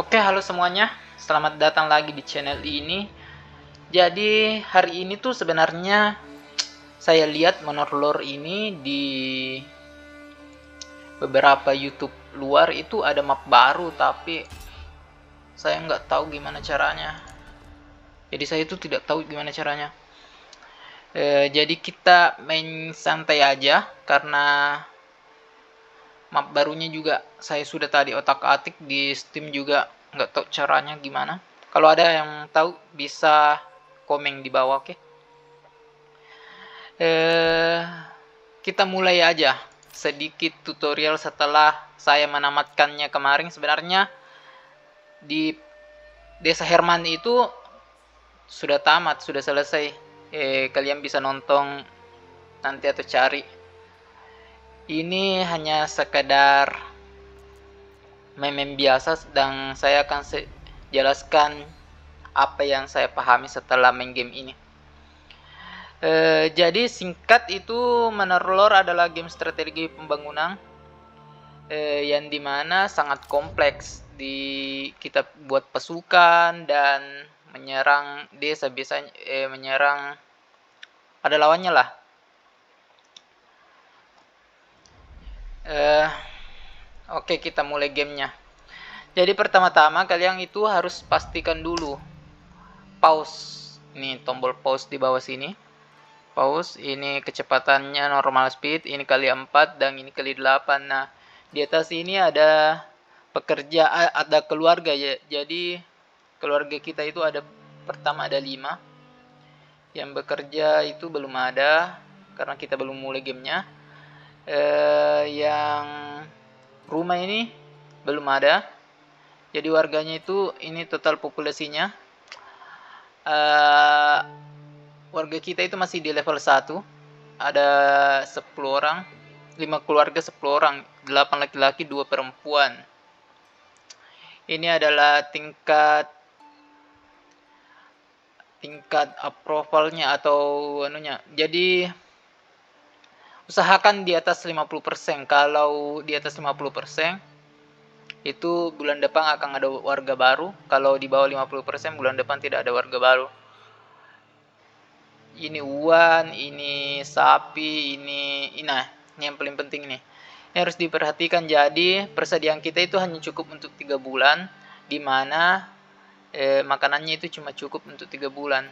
Oke, halo semuanya. Selamat datang lagi di channel ini. Jadi, hari ini tuh sebenarnya saya lihat Monorlore ini di beberapa YouTube luar itu ada map baru, tapi saya nggak tahu gimana caranya. Jadi saya itu tidak tahu gimana caranya. Jadi kita main santai aja karena map barunya juga saya sudah tadi otak-atik di Steam juga nggak tahu caranya gimana. Kalau ada yang tahu bisa komen di bawah, oke? Kita mulai aja sedikit tutorial setelah saya menamatkannya kemarin. Sebenarnya di Desa Herman itu sudah tamat, sudah selesai. Kalian bisa nonton nanti atau cari. Ini hanya sekedar meme biasa dan saya akan jelaskan apa yang saya pahami setelah main game ini. Jadi singkat itu, Monorlore adalah game strategi pembangunan yang dimana sangat kompleks. Kita buat pasukan dan menyerang desa, biasanya menyerang ada lawannya lah. Oke, kita mulai gamenya. Jadi pertama-tama kalian itu harus pastikan dulu pause. Ini tombol pause di bawah sini. Pause, ini kecepatannya normal speed, ini kali 4 dan ini kali 8. Nah, di atas ini ada pekerja, ada keluarga ya. Jadi keluarga kita itu ada, pertama ada 5. Yang bekerja itu belum ada karena kita belum mulai gamenya. Yang rumah ini belum ada. Jadi warganya itu, ini total populasinya. Warga kita itu masih di level 1. Ada 10 orang, 5 keluarga 10 orang, 8 laki-laki 2 perempuan. Ini adalah tingkat approvalnya atau anunya. Jadi usahakan di atas 50%. Kalau di atas 50% itu bulan depan akan ada warga baru. Kalau di bawah 50% bulan depan tidak ada warga baru. Ini uan, ini sapi, ini yang paling penting nih. Ini harus diperhatikan. Jadi persediaan kita itu hanya cukup untuk 3 bulan, di mana makanannya itu cuma cukup untuk 3 bulan.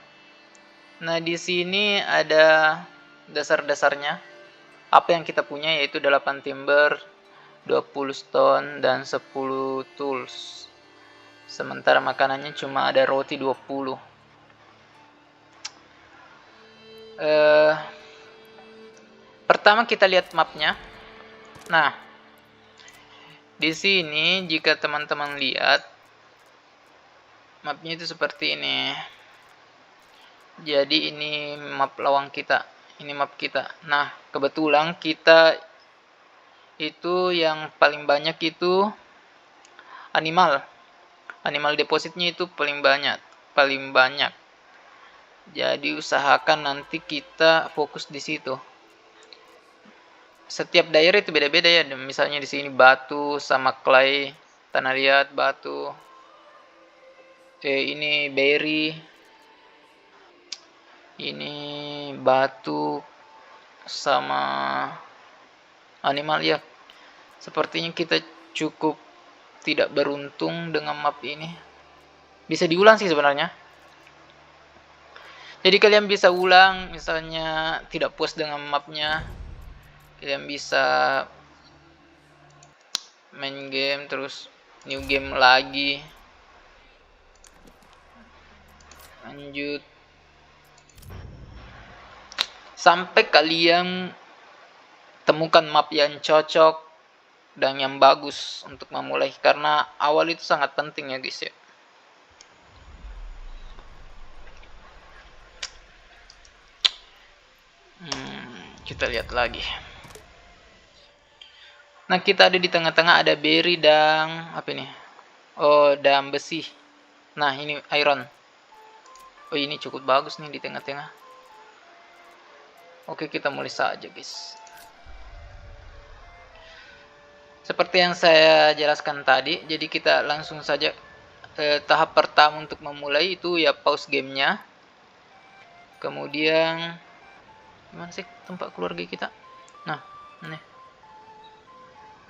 Nah, di sini ada dasar-dasarnya. Apa yang kita punya yaitu 8 timber, 20 stone dan 10 tools. Sementara makanannya cuma ada roti 20. Pertama kita lihat mapnya. Nah, di sini jika teman-teman lihat mapnya itu seperti ini. Jadi ini map lawan kita, ini map kita. Nah, kebetulan kita itu yang paling banyak itu animal depositnya itu paling banyak. Jadi usahakan nanti kita fokus di situ. Setiap daerah itu beda-beda ya. Misalnya di sini batu sama clay, tanah liat, batu. Ini berry. Ini batu sama animal ya. Sepertinya kita cukup tidak beruntung dengan map ini. Bisa diulang sih sebenarnya. Jadi kalian bisa ulang, misalnya tidak puas dengan mapnya, kalian bisa main game terus new game lagi, lanjut sampai kalian temukan map yang cocok dan yang bagus untuk memulai, karena awal itu sangat penting ya guys ya. Kita lihat lagi. Nah, kita ada di tengah-tengah, ada berry dan apa ini? Oh, dan besi. Nah, ini iron. Oh, ini cukup bagus nih di tengah-tengah. Oke, kita mulai saja guys. Seperti yang saya jelaskan tadi, jadi kita langsung saja tahap pertama untuk memulai itu ya pause gamenya. Kemudian gimana sih tempat keluarga kita? Nah, ini.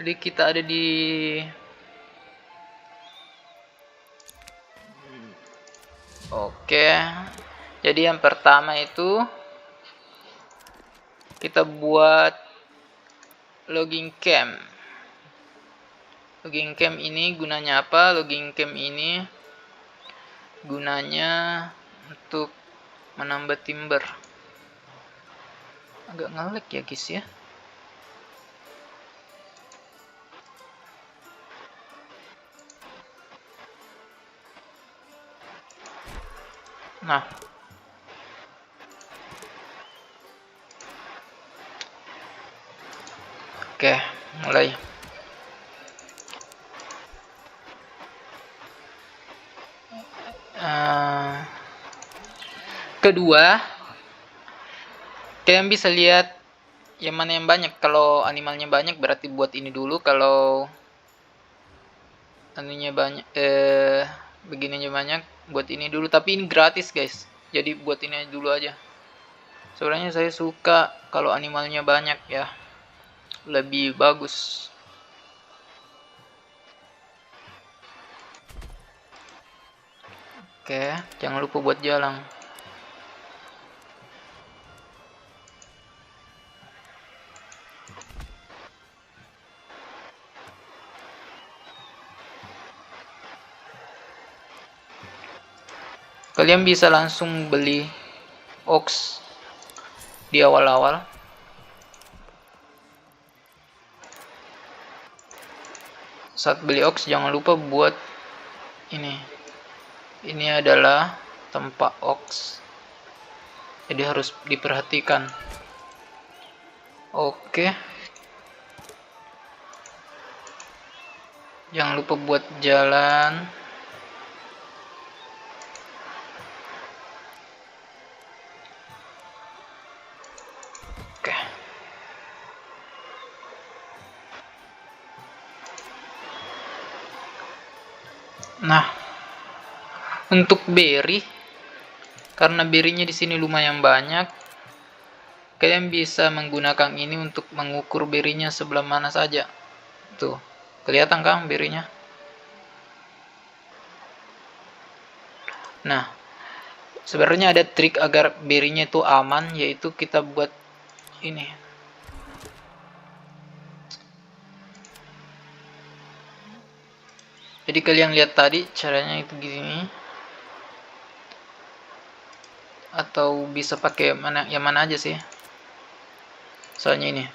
Jadi kita ada di Oke. Jadi yang pertama itu kita buat logging camp. Logging camp ini gunanya apa? Logging camp ini gunanya untuk menambah timber. Agak ngelag ya guys ya. Nah, oke, mulai. Kedua, kalian bisa lihat yang mana yang banyak. Kalau animalnya banyak berarti buat ini dulu. Kalau anunya banyak, begininya banyak, buat ini dulu. Tapi ini gratis guys. Jadi buat ini dulu aja. Sebenarnya saya suka kalau animalnya banyak ya, lebih bagus. Oke, jangan lupa buat jalan. Kalian bisa langsung beli ox di awal-awal. Saat beli ox jangan lupa buat ini. Ini adalah tempat ox. Jadi harus diperhatikan. Oke. Jangan lupa buat jalan. Oke. Nah, untuk berry, karena berry-nya di sini lumayan banyak, kalian bisa menggunakan ini untuk mengukur berry-nya sebelah mana saja. Tuh, kelihatan kan berry-nya? Nah, sebenarnya ada trik agar berry-nya itu aman, yaitu kita buat ini. Jadi kalian lihat tadi caranya itu gini. Atau bisa pakai yang mana aja sih. Soalnya ini.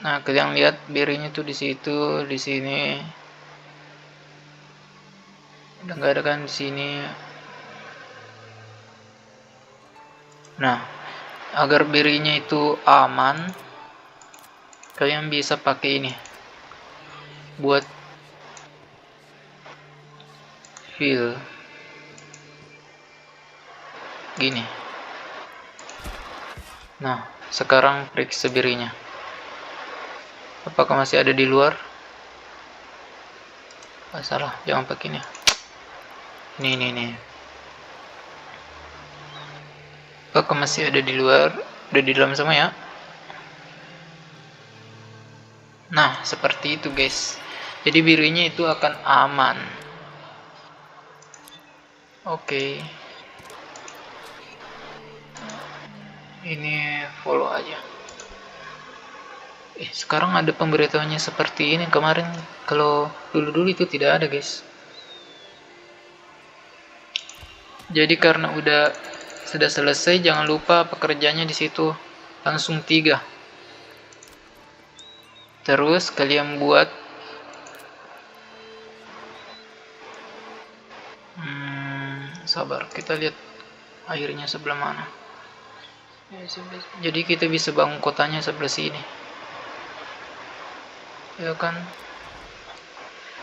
Nah, kalian lihat berry-nya tuh di situ, di sini. Udah nggak ada kan di sini. Nah, agar berry-nya itu aman, kalian bisa pakai ini. Buat fill gini. Nah, sekarang periksa berry-nya. Apakah masih ada di luar? Salah, jangan pakai ini. Nih. Apakah masih ada di luar? Udah di dalam semua ya? Nah, seperti itu guys. Jadi birunya itu akan aman. Oke. Ini follow aja. Sekarang ada pemberitahuannya seperti ini. Kemarin kalau dulu itu tidak ada guys. Jadi karena sudah selesai, jangan lupa pekerjaannya di situ langsung 3. Terus kalian buat sabar, kita lihat airnya sebelah mana. Jadi kita bisa bangun kotanya sebelah sini. Ya kan?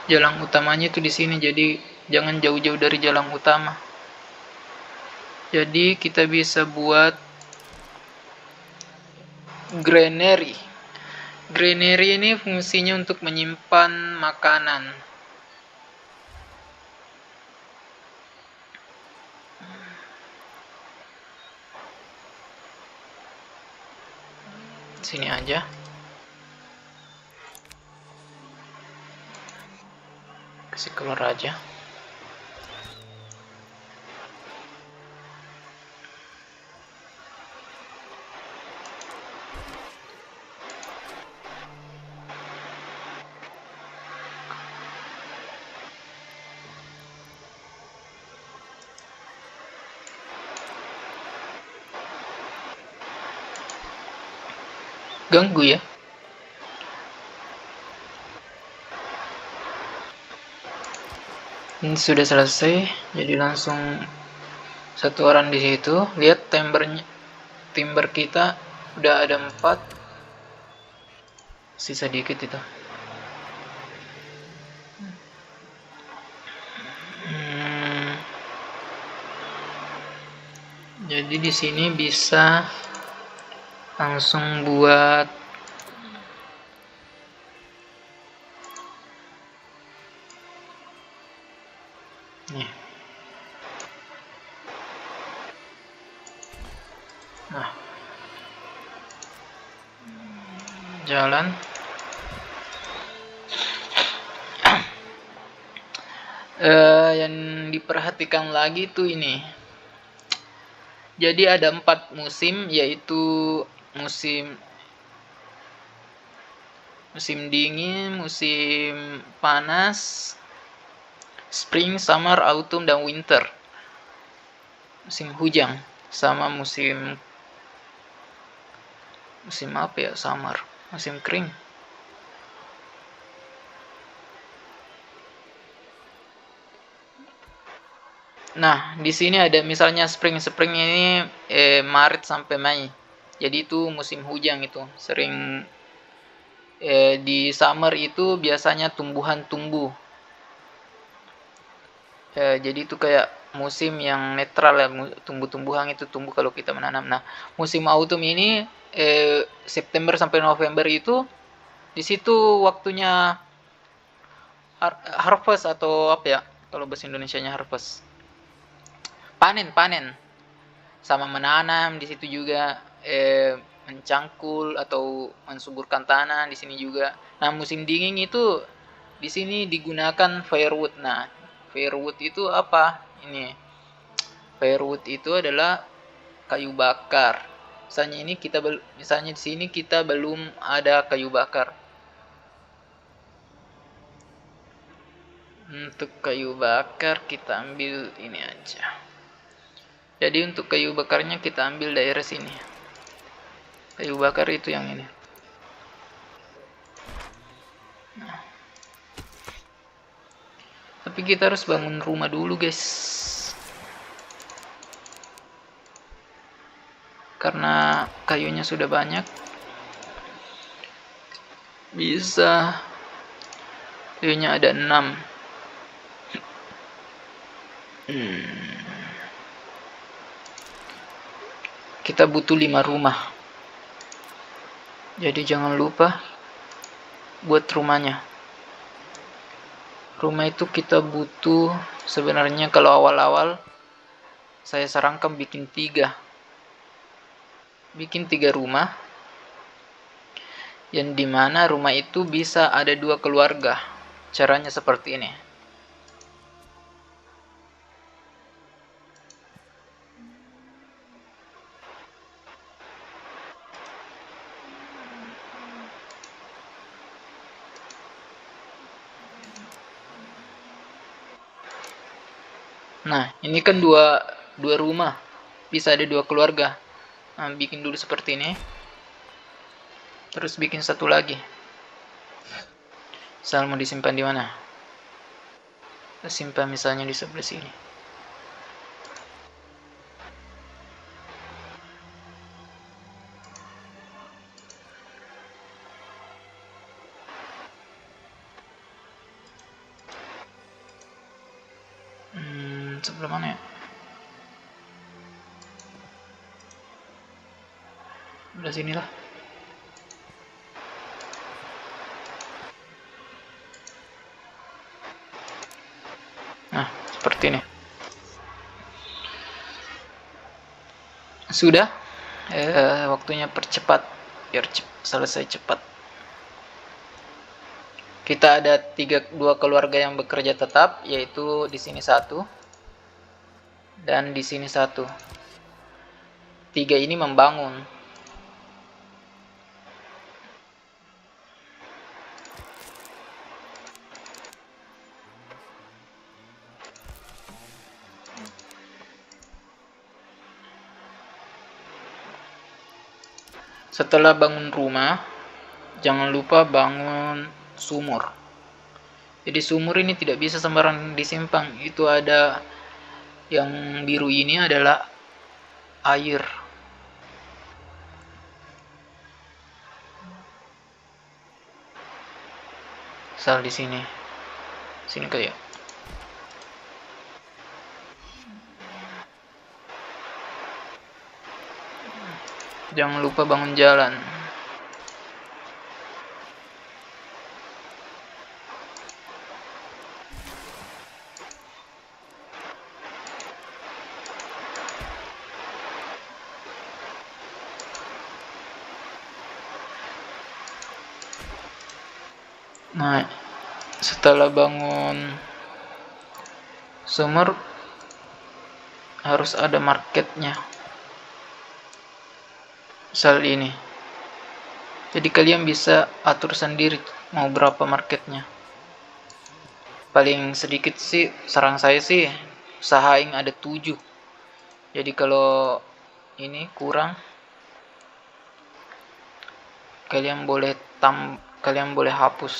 Jalan utamanya itu di sini, jadi jangan jauh-jauh dari jalan utama. Jadi kita bisa buat granary. Granary ini fungsinya untuk menyimpan makanan. sini aja. Kasih keluar aja. Ganggu ya. Ini sudah selesai, jadi langsung satu orang di situ. Lihat timber kita udah ada 4, sisa dikit itu. Jadi di sini bisa langsung buat nih. Nah, jalan. Yang diperhatikan lagi tuh ini. Jadi ada 4 musim, yaitu musim dingin, musim panas, spring, summer, autumn, dan winter. Musim hujan sama musim apa ya? Summer, musim kering. Nah, di sini ada misalnya spring ini Maret sampai Mei. Jadi itu musim hujan itu. Sering di summer itu biasanya tumbuhan tumbuh. Jadi itu kayak musim yang netral ya, tumbuh-tumbuhan itu tumbuh kalau kita menanam. Nah, musim autumn ini September sampai November itu di situ waktunya harvest atau apa ya? Kalau bahasa Indonesianya harvest. Panen sama menanam di situ juga, mencangkul atau mensuburkan tanah di sini juga. Nah, musim dingin itu di sini digunakan firewood. Nah, firewood itu apa? Ini firewood itu adalah kayu bakar. Misalnya di sini kita belum ada kayu bakar. Untuk kayu bakar kita ambil ini aja. Jadi untuk kayu bakarnya kita ambil daerah sini. Kayu bakar itu yang ini. Nah. Tapi kita harus bangun rumah dulu, guys. Karena kayunya sudah banyak. Bisa. Kayunya ada 6. Kita butuh 5 rumah. Jadi jangan lupa buat rumahnya. Rumah itu kita butuh sebenarnya kalau awal-awal saya sarankan bikin 3. Bikin 3 rumah. Yang dimana rumah itu bisa ada 2 keluarga. Caranya seperti ini. Nah, ini kan dua rumah. Bisa ada 2 keluarga. Nah, bikin dulu seperti ini. Terus bikin satu lagi. Misal mau disimpan di mana? Kita simpan misalnya di sebelah sini. Sebelah mana ya? Sebelah sini lah. Nah, seperti ini. Sudah. Waktunya percepat biar selesai cepat. Kita ada dua keluarga yang bekerja tetap, yaitu di sini 1 dan di sini 1. 3 ini membangun. Setelah bangun rumah, jangan lupa bangun sumur. Jadi sumur ini tidak bisa sembarang disimpang. Itu ada yang biru ini adalah air. Misal di sini. Sini kayak. Jangan lupa bangun jalan. Nah, setelah bangun sumur harus ada marketnya. Misal ini. Jadi kalian bisa atur sendiri mau berapa marketnya. Paling sedikit sih saran saya sih usahain ada 7. Jadi kalau ini kurang, kalian boleh hapus.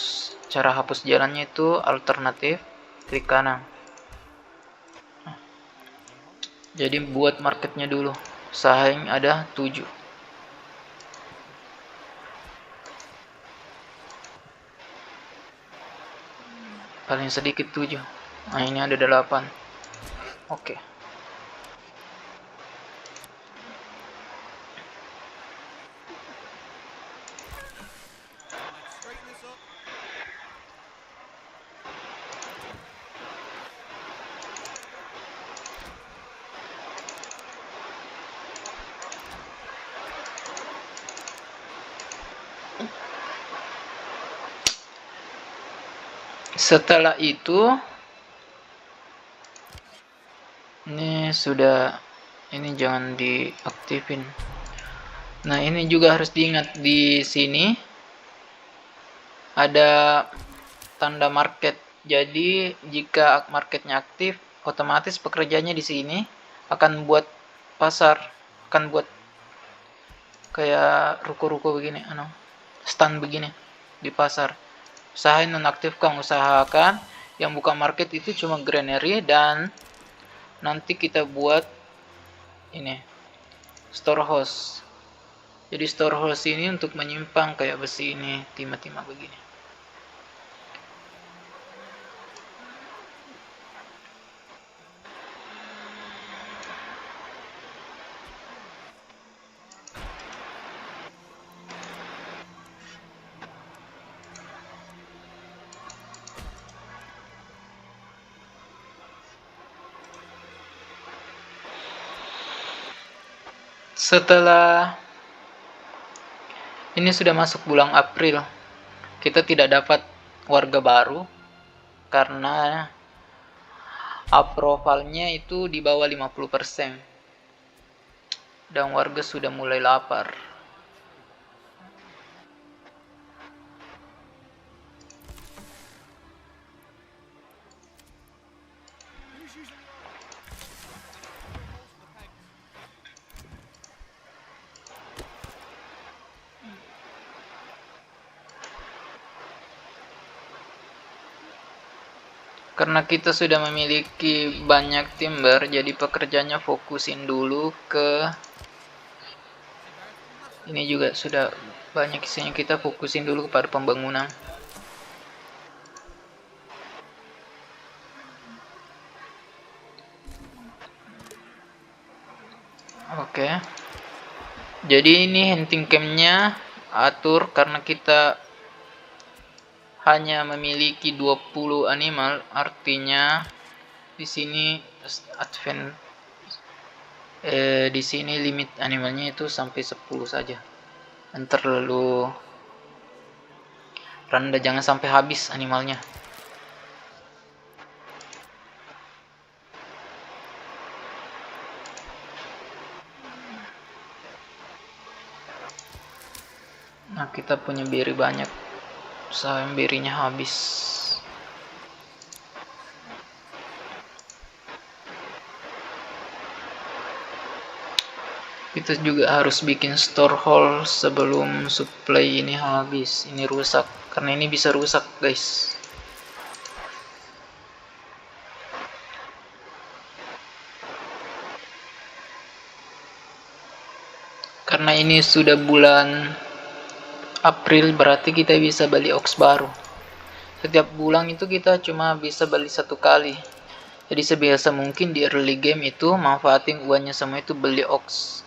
Cara hapus jalannya itu alternatif klik kanan. Jadi buat marketnya dulu, usahain ada 7. Paling sedikit 7. Nah, ini ada 8. Oke. Setelah itu ini sudah, ini jangan diaktifin. Nah, ini juga harus diingat, di sini ada tanda market. Jadi jika marketnya aktif, otomatis pekerjaannya di sini akan buat pasar, akan buat kayak ruko-ruko begini, stand begini di pasar. Usahain nonaktifkan, usahakan yang buka market itu cuma granary, dan nanti kita buat ini storehouse. Jadi storehouse ini untuk menyimpan kayak besi ini, timah-timah begini. Setelah ini sudah masuk bulan April, kita tidak dapat warga baru karena approvalnya itu di bawah 50%, dan warga sudah mulai lapar. Karena kita sudah memiliki banyak timber, jadi pekerjaannya fokusin dulu ke ini, juga sudah banyak isinya, kita fokusin dulu kepada pembangunan. Oke. Jadi ini hunting campnya atur, karena kita hanya memiliki 20 animal, artinya di sini di sini limit animalnya itu sampai 10 saja. dan terlalu rendah, jangan sampai habis animalnya. Nah, kita punya berry banyak, sayang berry-nya habis. Kita juga harus bikin store hole sebelum supply ini habis. Ini rusak, karena ini bisa rusak guys. Karena ini sudah bulan April, berarti kita bisa beli ox baru. Setiap bulan itu kita cuma bisa beli 1 kali. Jadi sebiasa mungkin di early game itu manfaatin uangnya semua itu beli ox.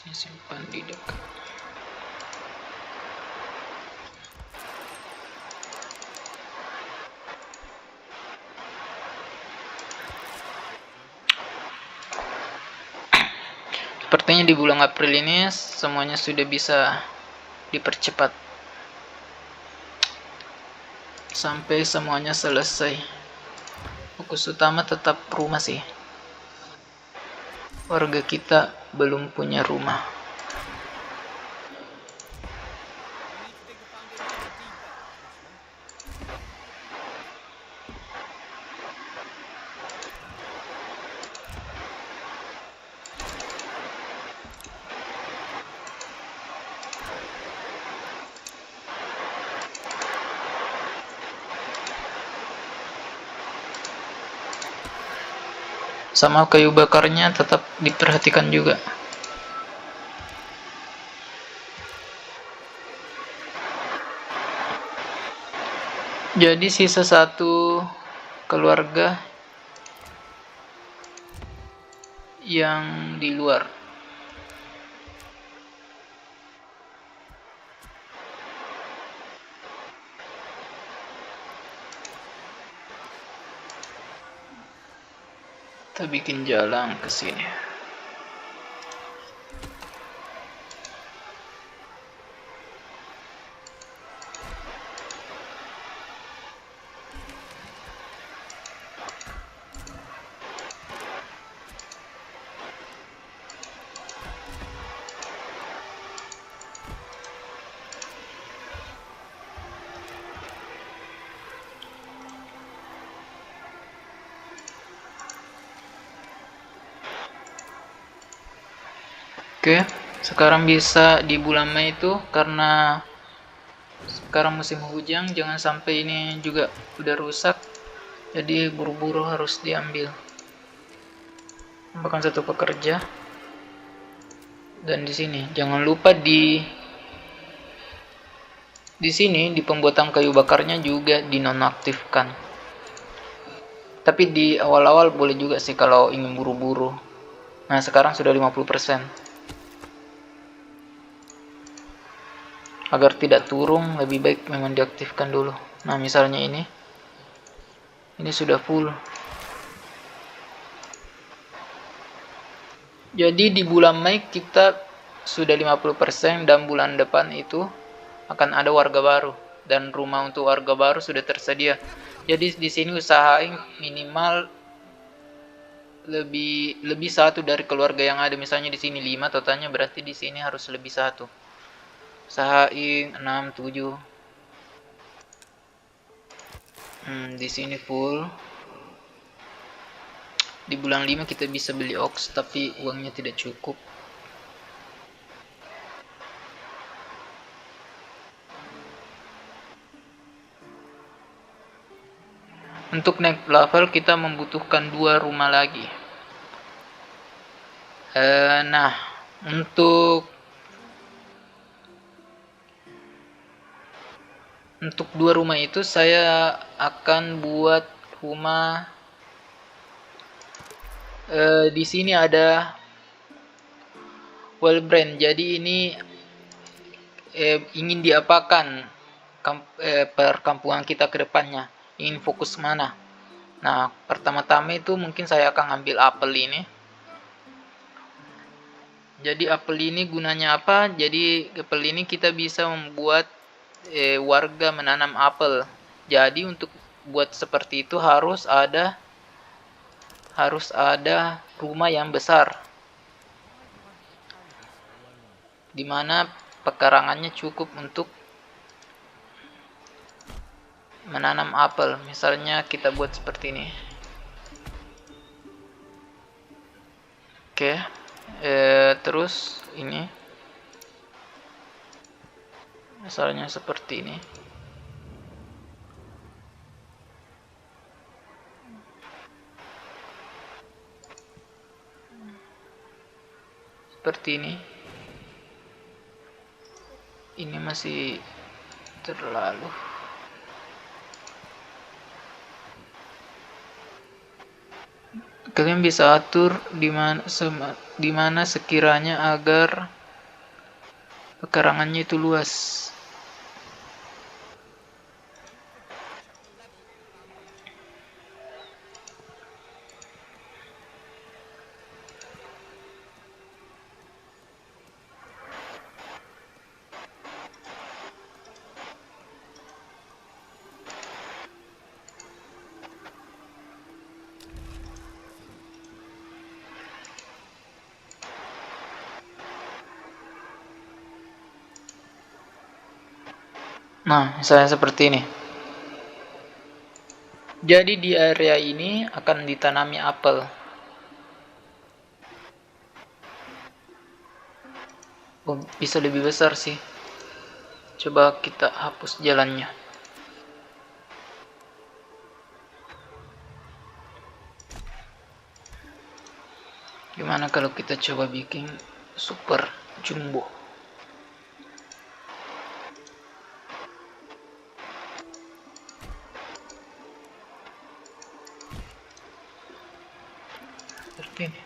Ini simpan di dekat. Sepertinya di bulan April ini semuanya sudah bisa dipercepat sampai semuanya selesai. Fokus utama tetap rumah sih. Warga kita belum punya rumah. Sama kayu bakarnya tetap diperhatikan juga. Jadi sisa 1 keluarga yang di luar. Kita bikin jalan ke sini. Oke, sekarang bisa di bulan Mei itu karena sekarang musim hujan, jangan sampai ini juga udah rusak. Jadi buru-buru harus diambil. Bahkan 1 pekerja. Dan di sini jangan lupa di sini di pembuatan kayu bakarnya juga dinonaktifkan. Tapi di awal-awal boleh juga sih kalau ingin buru-buru. Nah, sekarang sudah 50%. Agar tidak turun, lebih baik memang diaktifkan dulu. Nah, misalnya ini sudah full. Jadi di bulan Mei kita sudah 50% dan bulan depan itu akan ada warga baru dan rumah untuk warga baru sudah tersedia. Jadi di sini usahain minimal lebih 1 dari keluarga yang ada. Misalnya di sini 5 totalnya, berarti di sini harus lebih 1. Usahain 6, 7. Di sini full. Di bulan 5 kita bisa beli ox tapi uangnya tidak cukup. Untuk naik level kita membutuhkan 2 rumah lagi. Nah, untuk 2 rumah itu saya akan buat rumah. Di sini ada well brand. Jadi ini ingin diapakan perkampungan kita ke depannya. Ingin fokus mana? Nah, pertama-tama itu mungkin saya akan ambil apel ini. Jadi apel ini gunanya apa? Jadi apel ini kita bisa membuat warga menanam apel. Jadi untuk buat seperti itu harus ada rumah yang besar, di mana pekarangannya cukup untuk menanam apel. Misalnya kita buat seperti ini. Oke, terus ini misalnya seperti ini. Seperti ini. Ini masih terlalu. Kalian bisa atur di mana sekiranya agar pekarangannya itu luas. Nah, misalnya seperti ini. Jadi di area ini akan ditanami apel. Oh, bisa lebih besar sih. Coba kita hapus jalannya. Gimana kalau kita coba bikin super jumbo? Seperti ini.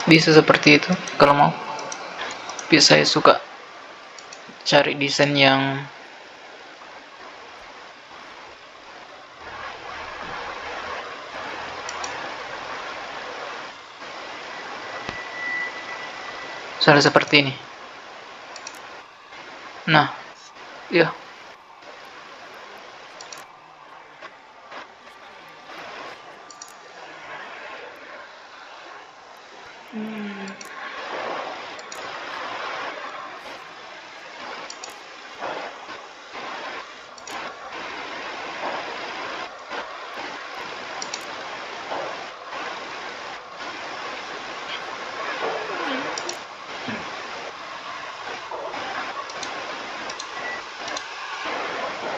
Bisa seperti itu kalau mau. Tapi saya suka cari desain yang misalnya seperti ini. Nah, ya.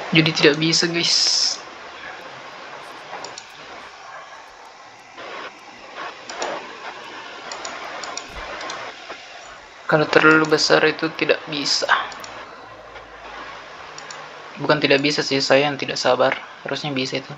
Jadi tidak bisa, guys. Kalau terlalu besar itu tidak bisa. Bukan tidak bisa sih, saya yang tidak sabar. Harusnya bisa itu.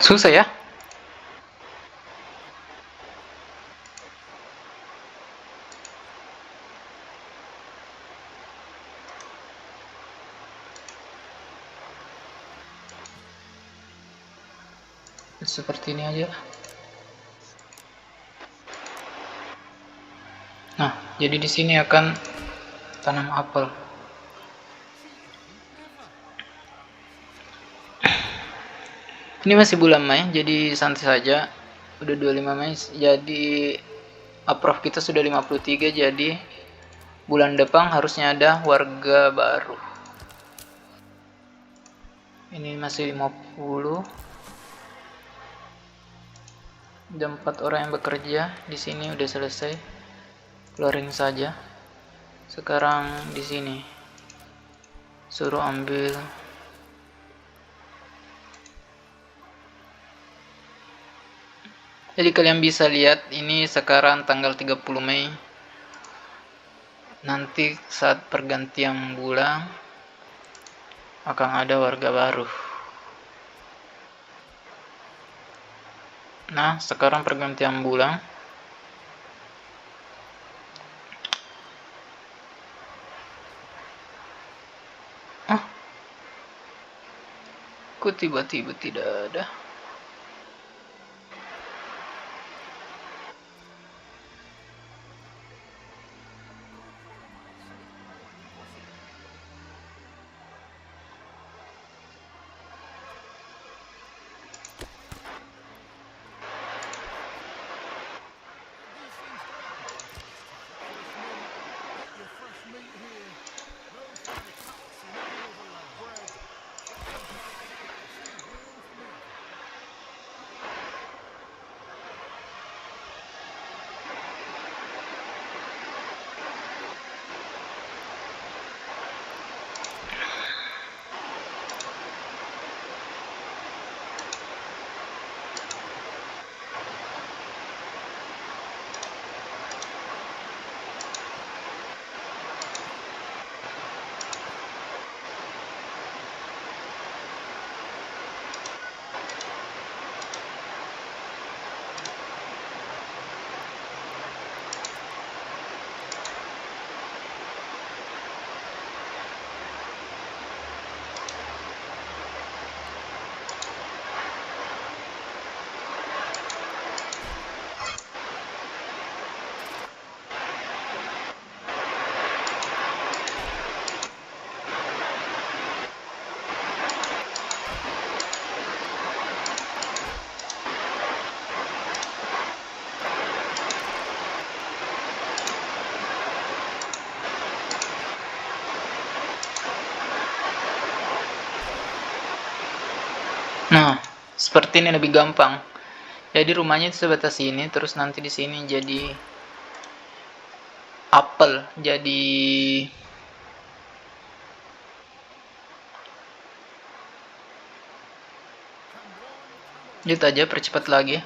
Susah ya. Seperti ini aja. Nah, jadi di sini akan tanam apel. Ini masih bulan Mei, jadi santai saja. Udah 25 Mei, jadi approve kita sudah 53, jadi bulan depan harusnya ada warga baru. Ini masih 50. Ada 4 orang yang bekerja. Di sini udah selesai. Keluarin saja. Sekarang di sini suruh ambil. Jadi kalian bisa lihat ini sekarang tanggal 30 Mei. Nanti saat pergantian bulan akan ada warga baru. Nah, sekarang pergantian bulan. Kok tiba-tiba tidak ada? Nah, seperti ini lebih gampang. Jadi rumahnya itu sebatas ini, terus nanti di sini jadi apel, jadi lihat aja, percepat lagi.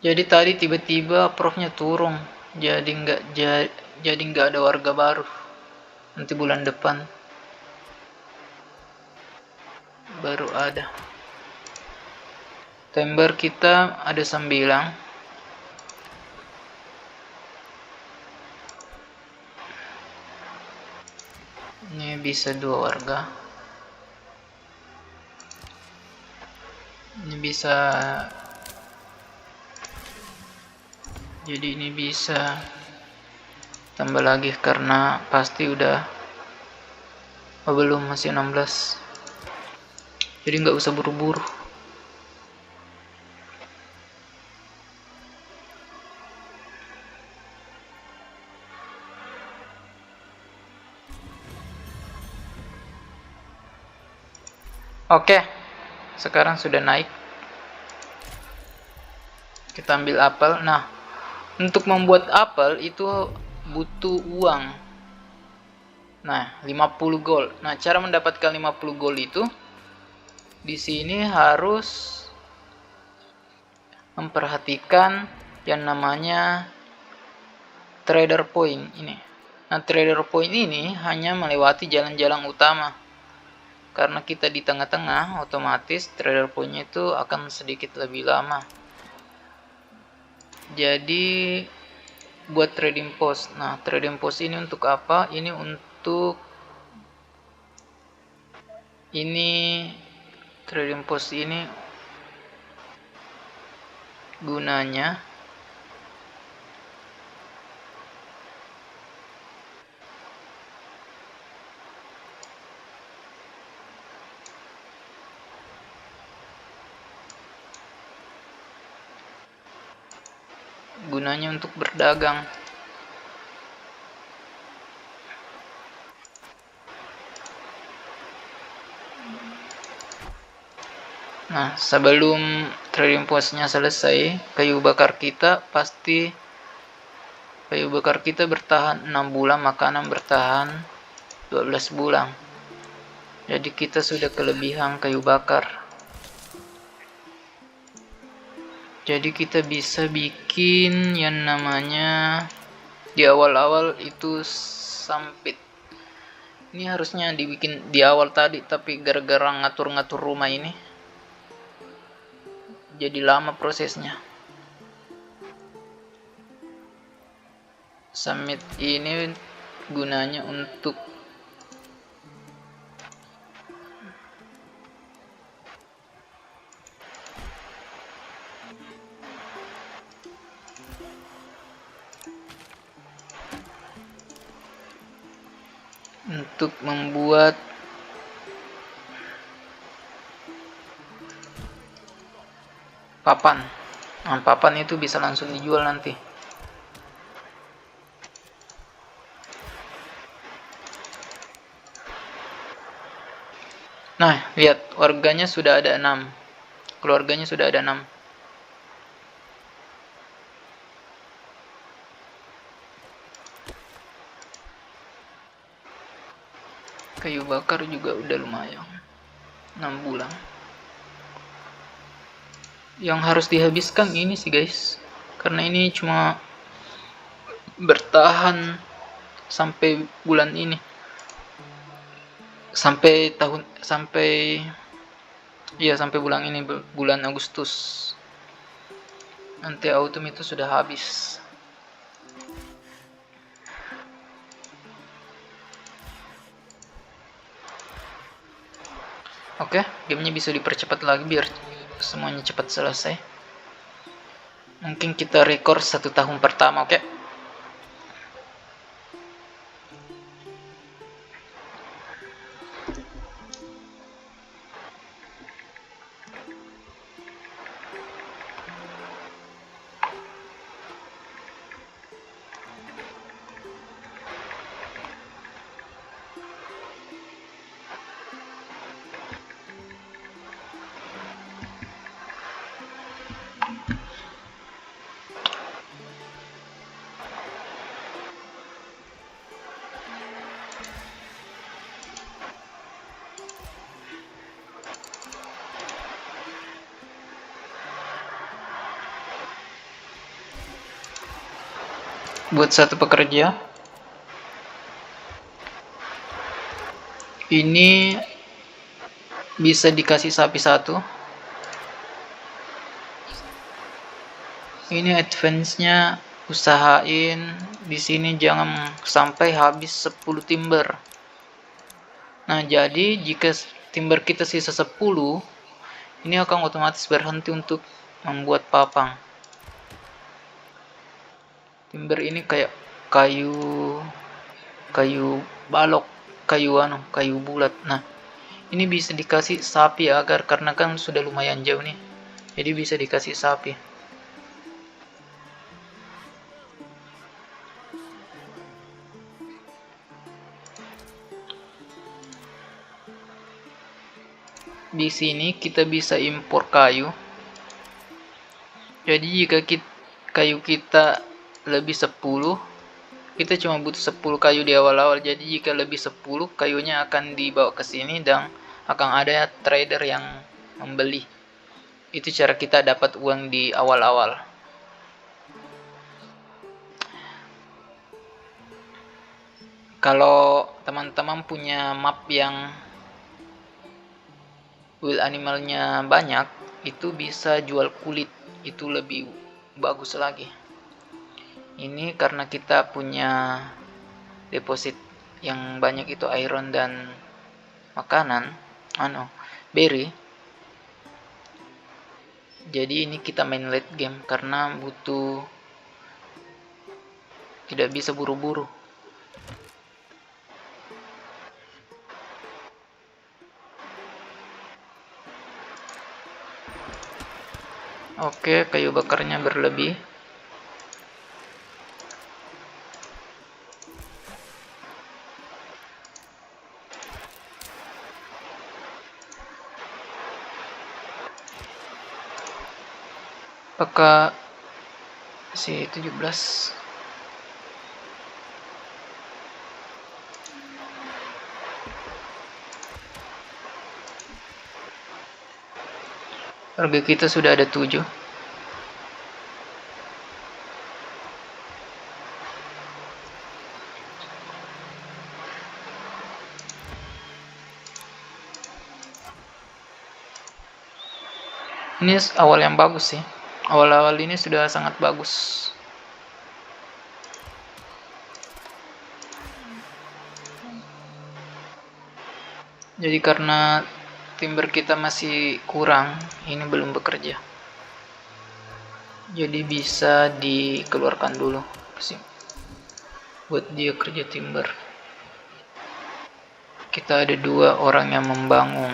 Jadi tadi tiba-tiba approve-nya turun, jadi nggak ada warga baru. Nanti bulan depan baru ada. Timber kita ada 9. Ini bisa 2 warga. Ini bisa, jadi ini bisa tambah lagi karena pasti udah, oh belum, masih 16. Jadi nggak usah buru-buru. Oke, sekarang sudah naik. Kita ambil apel. Nah, untuk membuat apel itu butuh uang. Nah, 50 gold. Nah, cara mendapatkan 50 gold itu di sini harus memperhatikan yang namanya trader point ini. Nah, trader point ini hanya melewati jalan-jalan utama. karena kita di tengah-tengah, otomatis trader point-nya itu akan sedikit lebih lama. Jadi buat trading post. Nah, trading post ini untuk apa? Ini untuk trading post ini gunanya untuk berdagang. Nah, sebelum trading postnya selesai, kayu bakar kita bertahan 6 bulan, makanan bertahan 12 bulan. Jadi kita sudah kelebihan kayu bakar. Jadi kita bisa bikin yang namanya di awal-awal itu sampit. Ini harusnya dibikin di awal tadi, tapi gara-gara ngatur-ngatur rumah ini jadi lama prosesnya. Summit ini gunanya untuk membuat papan. Nah, papan itu bisa langsung dijual nanti. Nah, lihat, warganya sudah ada 6. Keluarganya sudah ada 6. Kayu bakar juga udah lumayan. 6 bulan. Yang harus dihabiskan ini sih guys, karena ini cuma bertahan sampai bulan ini, sampai bulan ini, bulan Agustus. Nanti autumn itu sudah habis. Oke, gamenya bisa dipercepat lagi biar semuanya cepat selesai. Mungkin kita record 1 tahun pertama, oke? Buat satu pekerja ini bisa dikasih sapi 1. Ini advance-nya, usahain di sini jangan sampai habis 10 timber. Nah, jadi jika timber kita sisa 10, ini akan otomatis berhenti untuk membuat papang. Timber ini kayak kayu balok, kayu bulat. Nah, ini bisa dikasih sapi agar, karena kan sudah lumayan jauh nih, jadi bisa dikasih sapi. Di sini kita bisa impor kayu. Jadi jika kayu kita lebih 10, kita cuma butuh 10 kayu di awal-awal. Jadi jika lebih 10, kayunya akan dibawa ke sini dan akan ada trader yang membeli. Itu cara kita dapat uang di awal-awal. Kalau teman-teman punya map yang will animalnya banyak, itu bisa jual kulit, itu lebih bagus lagi. Ini karena kita punya deposit yang banyak itu iron dan makanan, berry. Jadi ini kita main late game karena butuh, tidak bisa buru-buru. Oke, kayu bakarnya berlebih. Apakah si 17? Harga kita sudah ada 7. Ini awal yang bagus sih. Awal-awal ini sudah sangat bagus. Jadi karena timber kita masih kurang, ini belum bekerja. Jadi bisa dikeluarkan dulu sih buat dia kerja timber. Kita ada 2 orang yang membangun.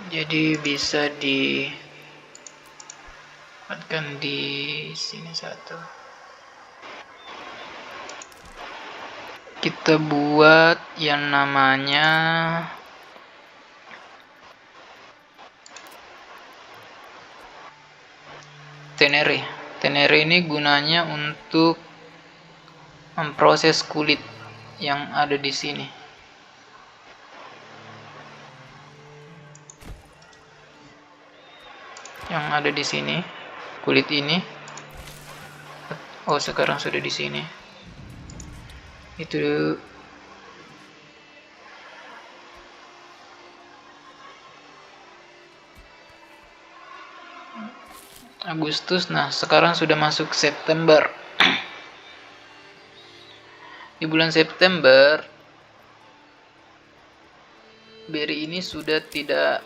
Jadi bisa ditempatkan di sini 1. Kita buat yang namanya tenere. Tenere ini gunanya untuk memproses kulit yang ada di sini. Yang ada di sini, kulit ini. Oh, sekarang sudah di sini. Itu Agustus. Nah, sekarang sudah masuk September. Di bulan September, beri ini sudah tidak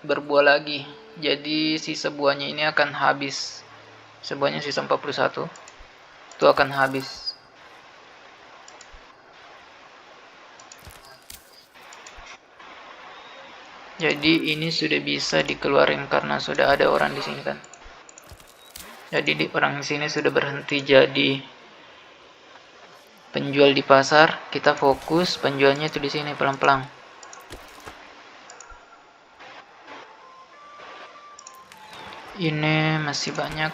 berbuah lagi. Jadi sisa buahnya ini akan habis. Sebuahnya sisa 41. Itu akan habis. Jadi ini sudah bisa dikeluarin karena sudah ada orang di sini kan. Jadi orang di sini sudah berhenti jadi penjual di pasar. Kita fokus penjualnya itu di sini pelan-pelan. Ini masih banyak.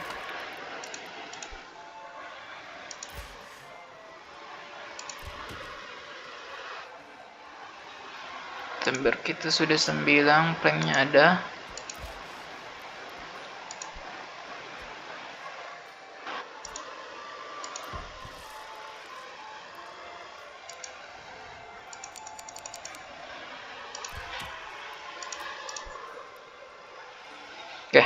Timber kita sudah 9, planknya ada. Oke.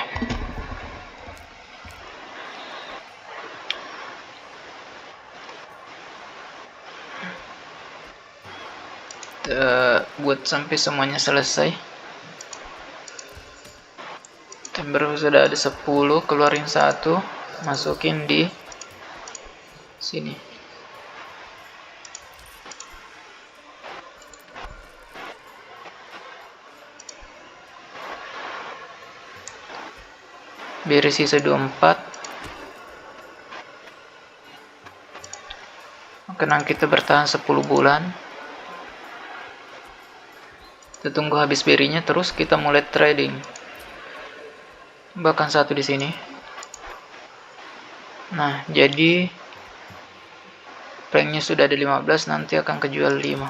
Kita buat sampai semuanya selesai. Timber sudah ada 10, keluarin 1, masukin di sini. Beri sisa 24. Kenang kita bertahan 10 bulan. Kita tunggu habis berinya, terus kita mulai trading. Bahkan 1 di sini. Nah, jadi planknya sudah ada 15, nanti akan kejual 5.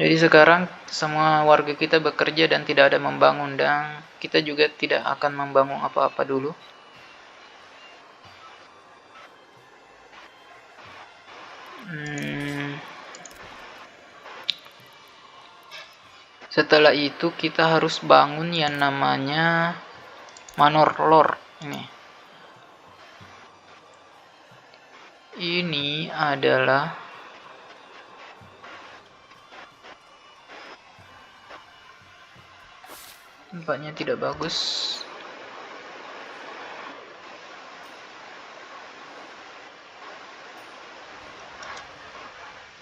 Jadi sekarang semua warga kita bekerja dan tidak ada membangun, dan kita juga tidak akan membangun apa-apa dulu. Setelah itu kita harus bangun yang namanya Manor Lore ini. Ini adalah tempatnya tidak bagus.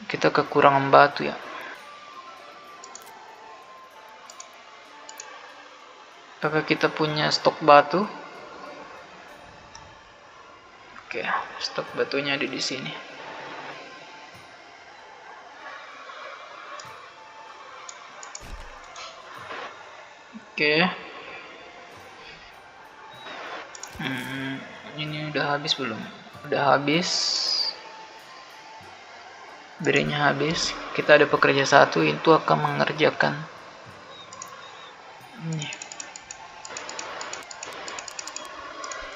Kita kekurangan batu ya. Apakah kita punya stok batu? Oke, stok batunya ada di sini. Oke. Ini udah habis belum? Udah habis. Berinya habis. Kita ada pekerja satu, itu akan mengerjakan ini.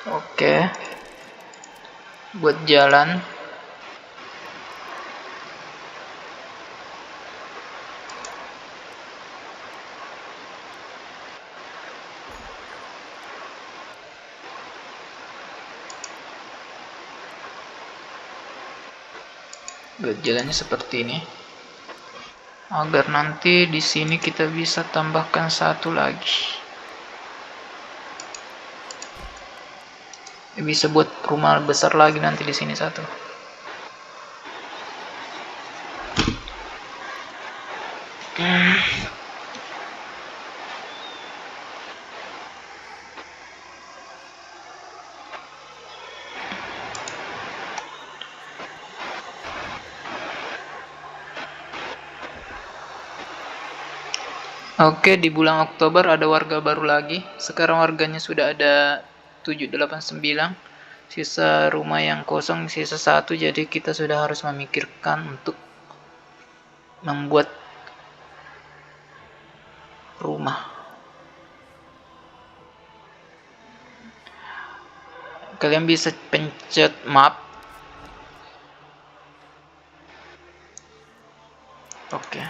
Oke. Buat jalan. Buat jalannya seperti ini. Agar nanti di sini kita bisa tambahkan satu lagi. Bisa buat rumah besar lagi nanti di sini satu. Oke, di bulan Oktober ada warga baru lagi. Sekarang warganya sudah ada 789. Sisa rumah yang kosong sisa 1, jadi kita sudah harus memikirkan untuk membuat rumah. Kalian bisa pencet map. Oke.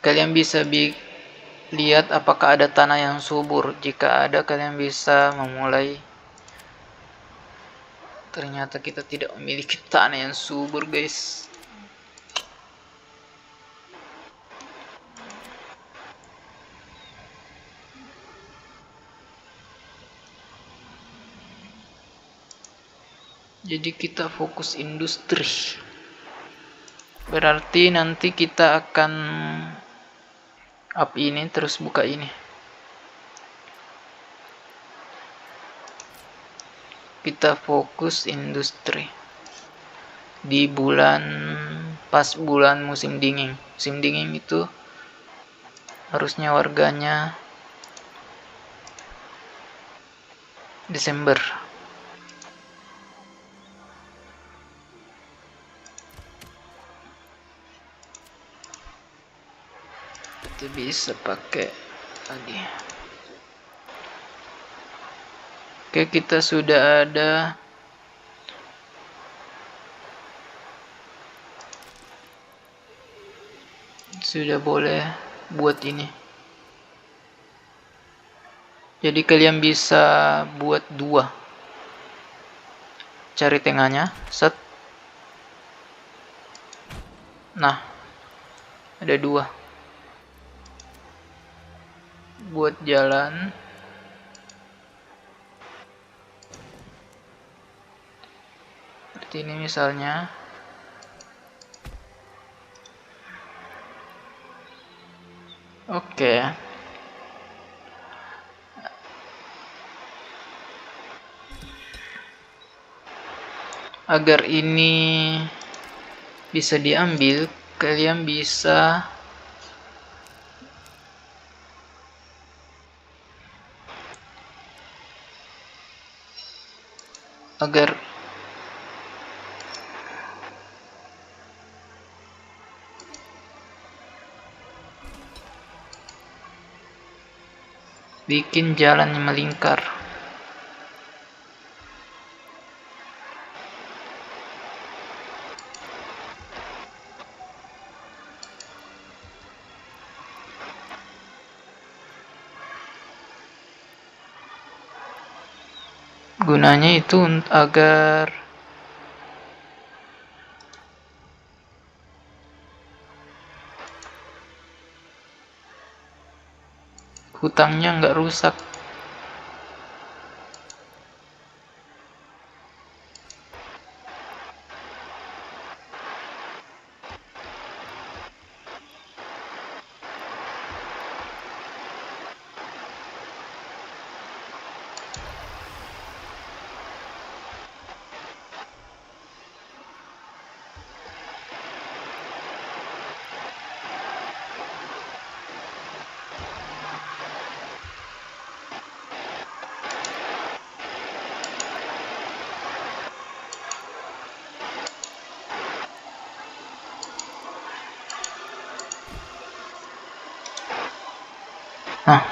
Kalian bisa lihat apakah ada tanah yang subur. Jika ada, kalian bisa memulai. Ternyata kita tidak memiliki tanah yang subur, guys. Jadi kita fokus industri. Berarti nanti kita akan up ini terus buka ini. Kita fokus industri di pas bulan musim dingin. Musim dingin itu harusnya warganya Desember. Itu bisa pakai lagi. Oke, kita sudah ada boleh buat ini. Jadi kalian bisa buat 2. Cari tengahnya, set. Nah, ada 2. Buat jalan. Seperti ini misalnya. Oke. Agar ini bisa diambil, kalian bisa agar bikin jalan yang melingkar. Gunanya itu agar hutangnya nggak rusak. Nah,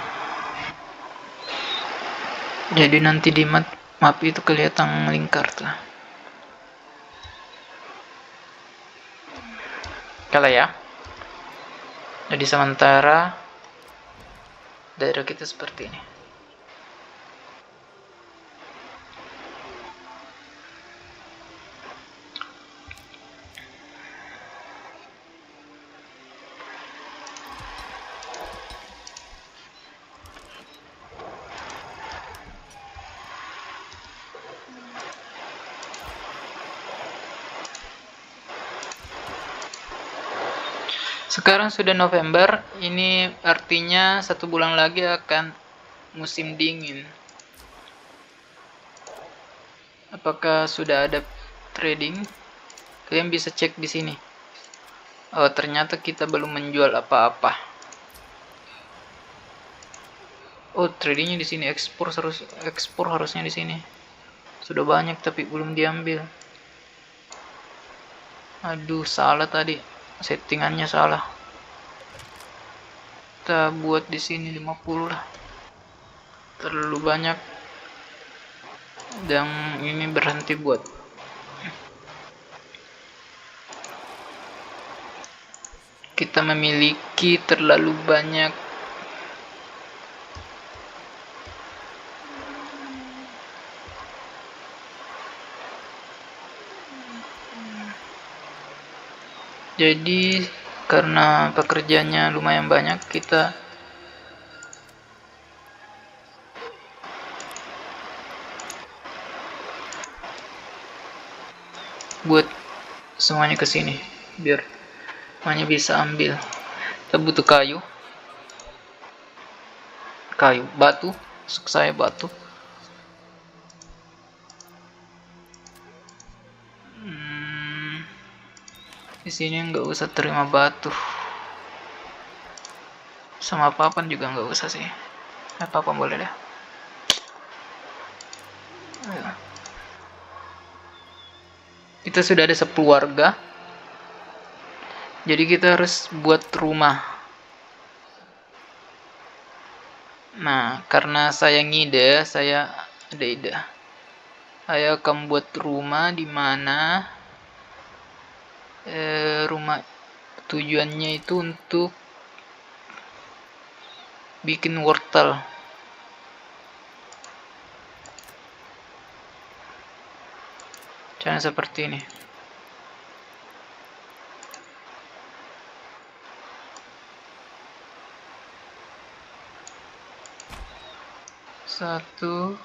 jadi nanti di map itu kelihatan lingkar tuh. Kalau ya. Jadi sementara daerah kita seperti ini. Sekarang sudah November, ini artinya 1 bulan lagi akan musim dingin. Apakah sudah ada trading? Kalian bisa cek di sini. Oh, ternyata kita belum menjual apa-apa. Oh, tradingnya di sini, ekspor harusnya di sini. Sudah banyak tapi belum diambil. Aduh, salah tadi. Settingannya salah. Kita buat di sini 50 lah. Terlalu banyak. Dan ini berhenti buat. Kita memiliki terlalu banyak jadi karena pekerjaannya lumayan banyak, kita buat semuanya ke sini biar semuanya bisa ambil. Kita butuh kayu, batu, masuk saya batu. Di sini nggak usah terima batu, sama papan juga nggak usah sih. Papan boleh deh. Kita sudah ada 10 warga, jadi kita harus buat rumah. Nah, karena saya ngide, saya ada ide. Saya akan buat rumah di mana rumah tujuannya itu untuk bikin wortel. Cara seperti ini. Satu,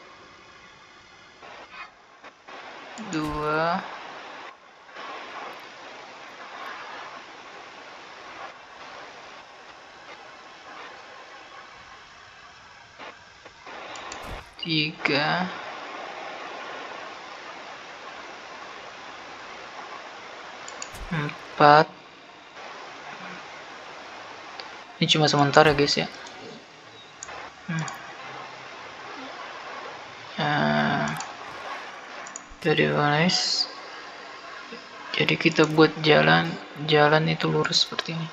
dua, tiga, empat. Ini cuma sementara guys ya. Jadi guys, jadi kita buat jalan itu lurus seperti ini.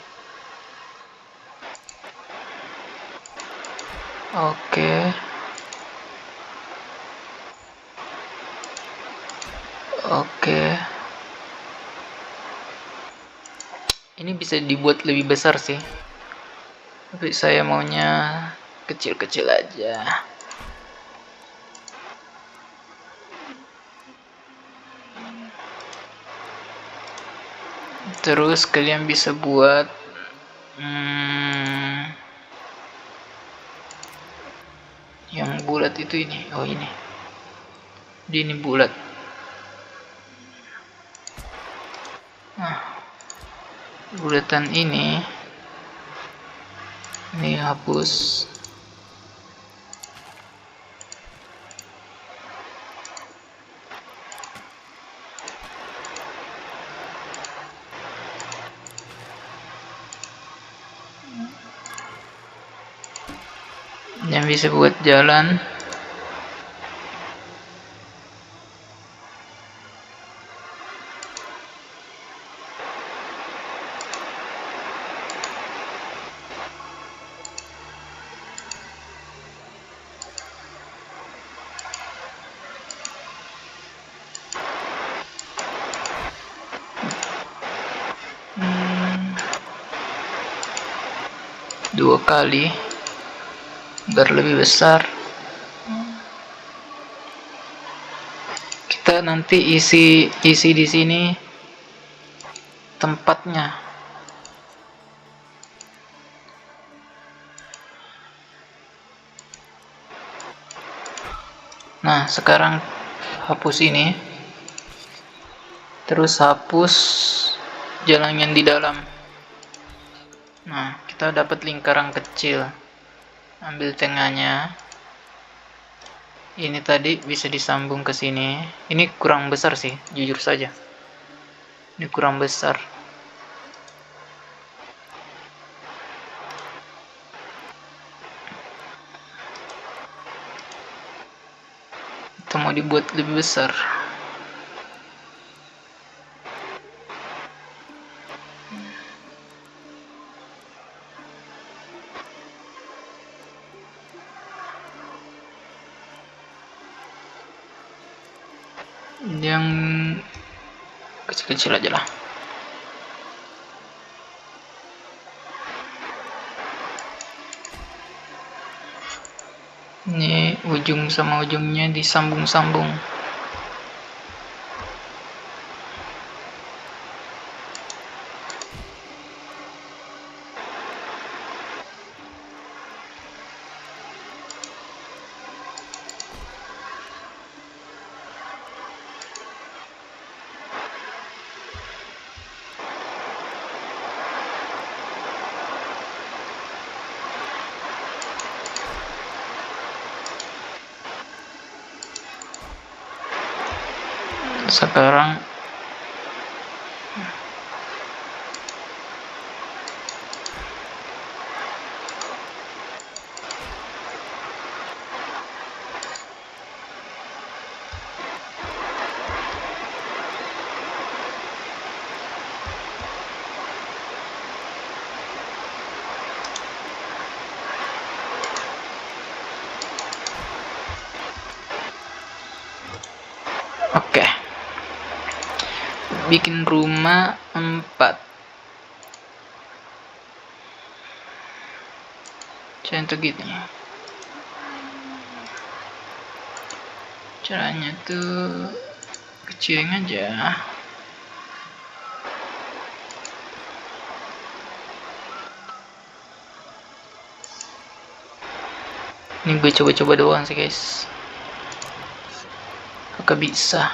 Oke. Ini bisa dibuat lebih besar sih, tapi saya maunya kecil-kecil aja. Terus kalian bisa buat yang bulat itu ini. Oh ini. Ini bulat. Nah, bulatan ini hapus. Yang bisa buat jalan. Dua kali biar lebih besar. Kita nanti isi di sini tempatnya. Nah, sekarang hapus ini. Terus hapus jalan yang di dalam. Nah, kita dapat lingkaran kecil. Ambil tengahnya. Ini tadi bisa disambung ke sini. Ini kurang besar sih, jujur saja. Ini kurang besar. Kita mau dibuat lebih besar. Yang kecil-kecil aja lah. Ini ujung sama ujungnya disambung-sambung. Sekarang oke. Bikin rumah 4. Contoh gini. Caranya tuh kecilin aja. Ini gue coba-coba doang sih guys. Apakah bisa?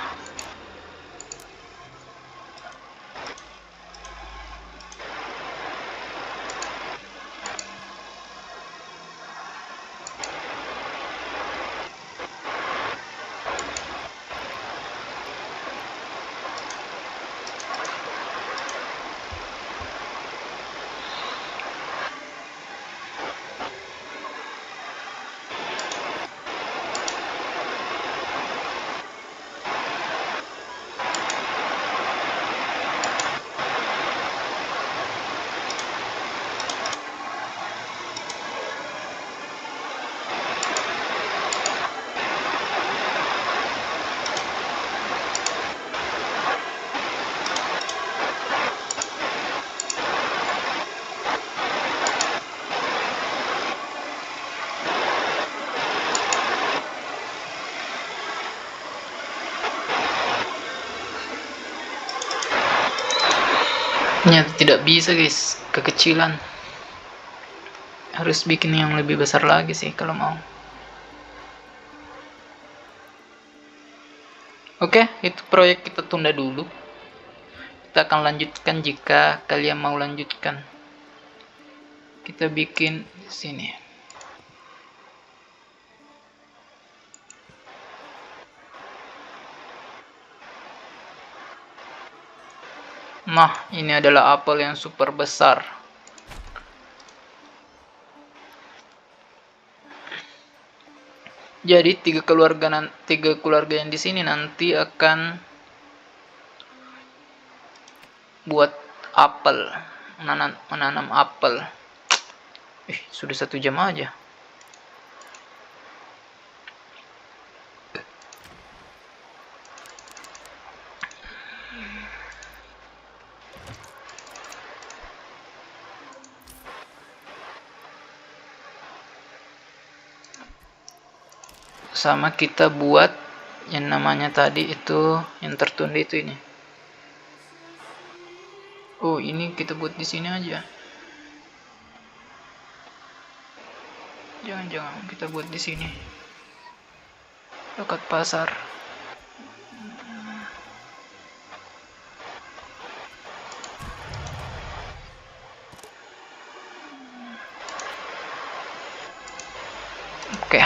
Ternyata tidak bisa guys, kekecilan. Harus bikin yang lebih besar lagi sih kalau mau. Oke, itu proyek kita tunda dulu. Kita akan lanjutkan jika kalian mau lanjutkan. Kita bikin di sini. Nah, ini adalah apel yang super besar. Jadi tiga keluarga yang di sini nanti akan buat apel, menanam apel. Sudah 1 jam aja. Sama kita buat yang namanya tadi itu yang tertunda itu ini. Oh, ini kita buat di sini aja. Jangan kita buat di sini. Dekat pasar. Oke.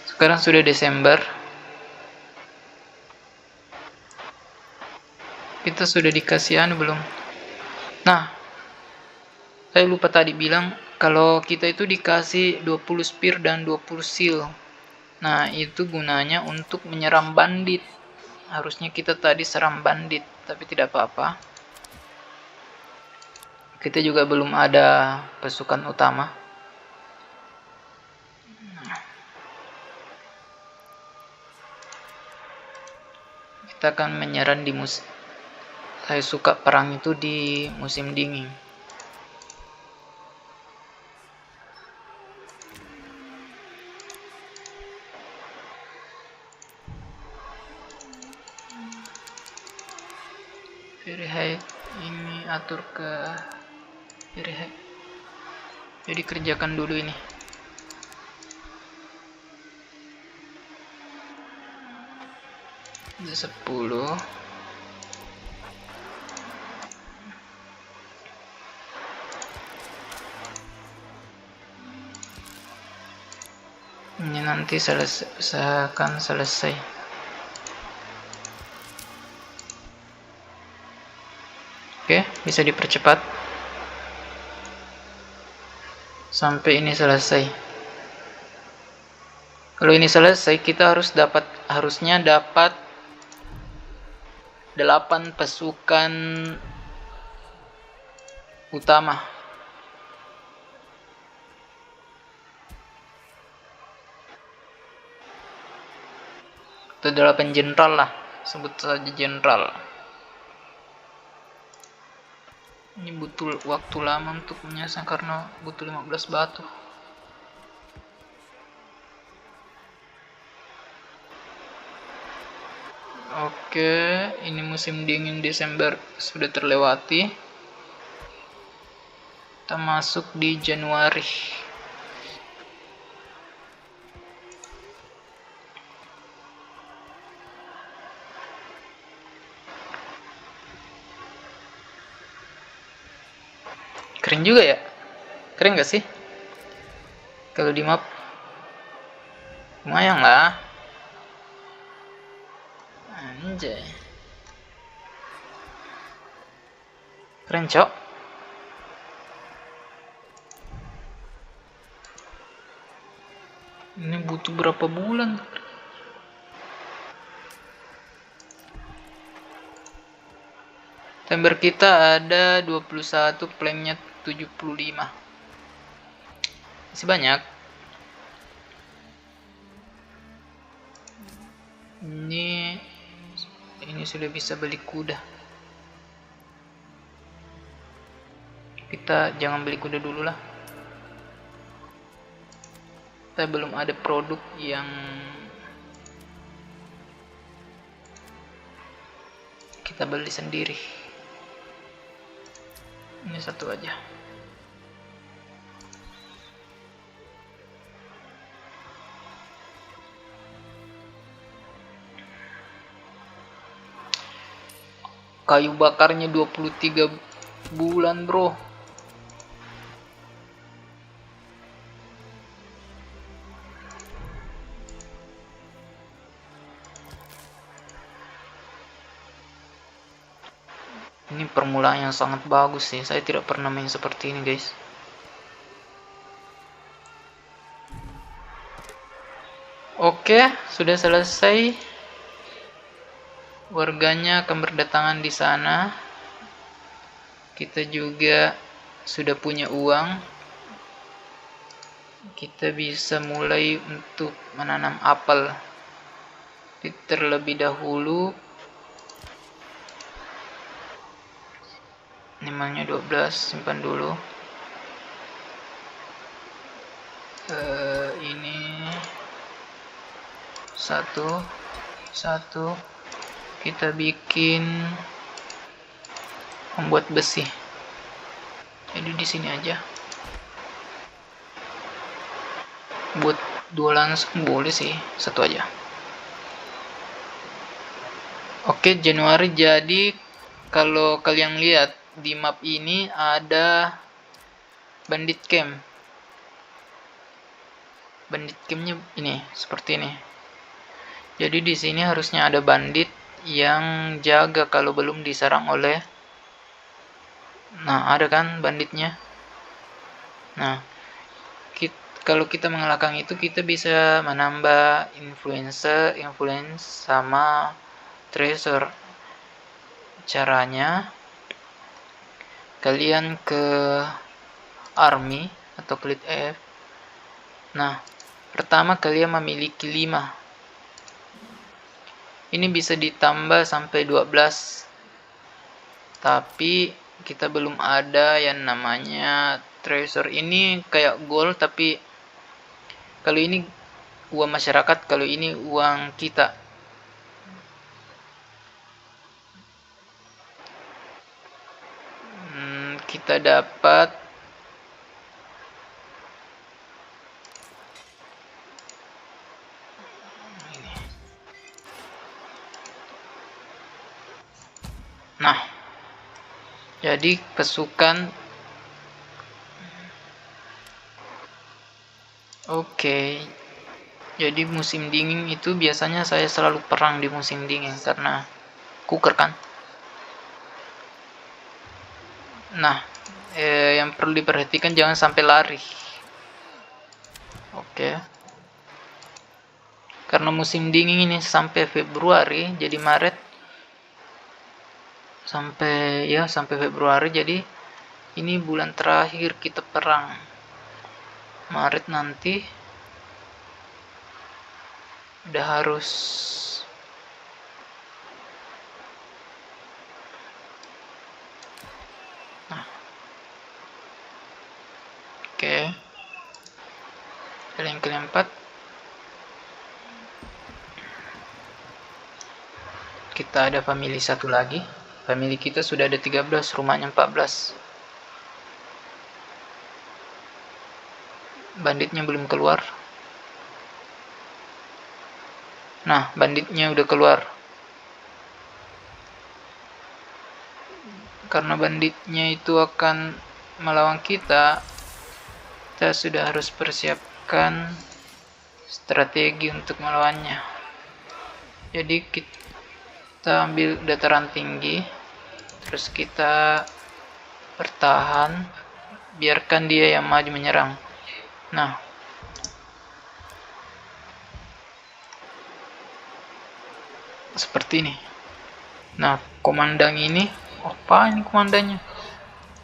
Sekarang sudah Desember. Kita sudah dikasih belum? Nah, saya lupa tadi bilang kalau kita itu dikasih 20 spear dan 20 seal. Nah, itu gunanya untuk menyerang bandit. Harusnya kita tadi serang bandit, tapi tidak apa-apa. Kita juga belum ada pasukan utama. Kita akan menyerang di musim. Saya suka perang itu di musim dingin. Very high. Ini atur ke very high. Jadi kerjakan dulu ini. Ada 10. Ini nanti akan selesai. Oke, bisa dipercepat sampai ini selesai. Kalau ini selesai, kita harusnya dapat 8 pasukan utama. Atau 8 jenderal lah, sebut saja jenderal. Ini butuh waktu lama untuk menyasar karena butuh 15 batu. Oke, ini musim dingin Desember sudah terlewati. Kita masuk di Januari. Keren juga ya. Keren gak sih? Kalau di map lumayan lah. Anjay. Keren, cok. Ini butuh berapa bulan? Timber kita ada 21, planknya 75. Masih banyak. Ini sudah bisa beli kuda. Kita jangan beli kuda dulu lah. kita belum ada produk yang kita beli sendiri. Ini satu aja. Kayu bakarnya 23 bulan, bro. Ini permulaan yang sangat bagus sih. Saya tidak pernah main seperti ini, guys. Oke, sudah selesai. Warganya akan berdatangan di sana. Kita juga sudah punya uang. Kita bisa mulai untuk menanam apel. Terlebih dahulu. Nimangnya 12, simpan dulu. Ini satu kita bikin membuat besi. Jadi di sini aja. Buat 2 langsung boleh sih, satu aja. Oke, Januari. Jadi kalau kalian lihat di map ini ada bandit camp. Bandit campnya ini seperti ini. Jadi di sini harusnya ada bandit yang jaga kalau belum diserang oleh. Nah, ada kan banditnya. Nah, kalau kita mengalahkan itu, kita bisa menambah influence sama treasure. Caranya, kalian ke army atau klik F. Nah, pertama kalian memiliki 5. Ini bisa ditambah sampai 12. Tapi kita belum ada yang namanya treasure. Ini kayak gold, tapi kalau ini uang masyarakat, kalau ini uang kita. Kita dapat nah, jadi pasukan. Oke. Jadi musim dingin itu biasanya saya selalu perang di musim dingin karena cooker kan. Nah, yang perlu diperhatikan jangan sampai lari. Oke. Karena musim dingin ini sampai Februari, jadi Maret sampai Februari, jadi ini bulan terakhir kita perang. Maret nanti udah harus oke. Yang keempat, kita ada family satu lagi. Family kita sudah ada 13, rumahnya 14. Banditnya belum keluar. Nah, banditnya udah keluar. Karena banditnya itu akan melawan kita, kita sudah harus persiapkan strategi untuk melawannya. Jadi kita ambil dataran tinggi, terus kita bertahan, biarkan dia yang maju menyerang. Nah, seperti ini. Nah, komandan ini, apa ini komandannya?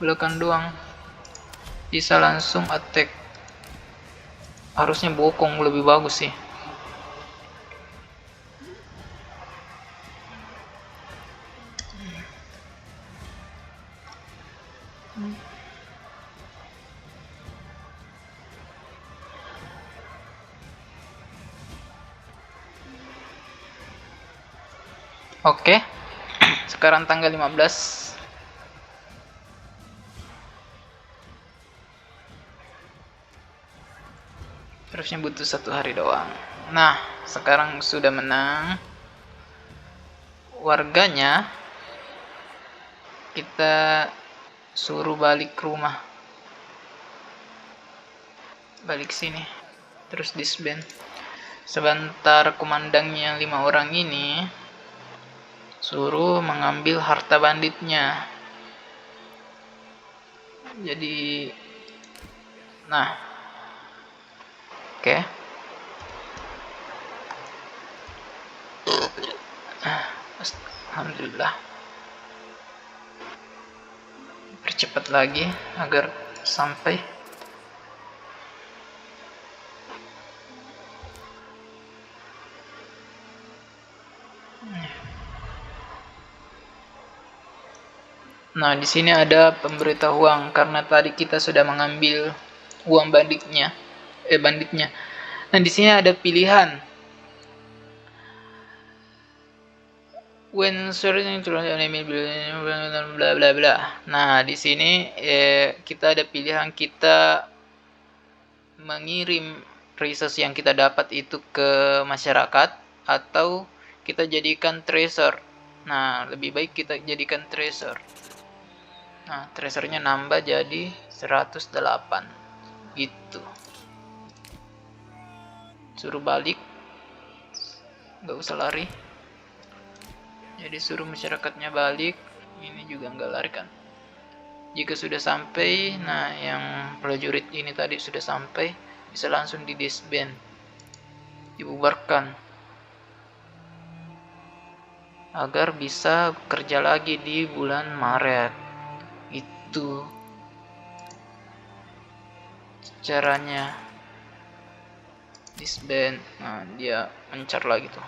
Belakang doang. Bisa langsung attack. Harusnya bokong lebih bagus sih. Oke. Sekarang tanggal 15. Harusnya butuh 1 hari doang. Nah, sekarang sudah menang. Warganya kita suruh balik ke rumah. Balik sini. Terus disband. Sebentar komandangnya 5 orang ini suruh mengambil harta banditnya. Jadi, nah, oke. Alhamdulillah. Percepat lagi agar sampai. Nah, di sini ada pemberitahuan karena tadi kita sudah mengambil uang banditnya. Nah, di sini ada pilihan. When searching to bla bla bla. Nah, di sini kita ada pilihan, kita mengirim resource yang kita dapat itu ke masyarakat atau kita jadikan treasure. Nah, lebih baik kita jadikan treasure. Nah, treasure-nya nambah jadi 108 gitu. Suruh balik, nggak usah lari. Jadi suruh masyarakatnya balik, ini juga nggak lari kan. Jika sudah sampai, nah yang prajurit ini tadi sudah sampai, bisa langsung di disband, dibubarkan agar bisa kerja lagi di bulan Maret. Itu caranya. Disband. Nah, dia mencar lagi tuh.